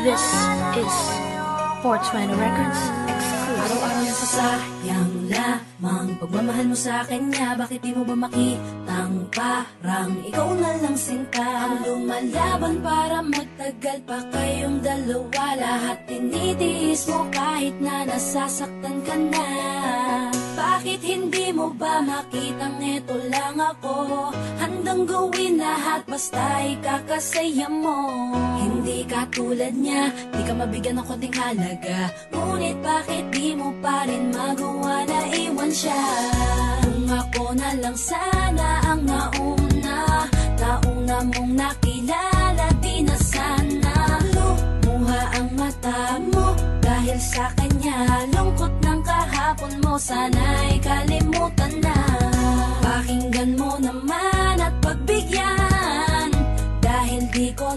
This is 420 Records exclusive. Araw-araw na sasayang lamang pagmamahal mo sa kanya. Bakit di mo ba makitang parang ikaw na lang sinta ang lumalaban para magtagal pa kayong dalawa? Lahat tinitiis mo kahit na nasasaktan ka na. Bakit hindi mo ba makitang eto lang ako? Handang gawin lahat basta ikakasaya mo. Hindi ka tulad niya, di ka mabigyan ng konting halaga. Ngunit bakit di mo pa rin magawa na iwan siya? Kung ako na lang sana ang nauna mong nakilala, di na sana lumuha ang mata mo dahil sa kanya. Lungkot ng kahapon mo, sana'y kalimutan na. Pakinggan mo naman at pagbigyan, dahil di ko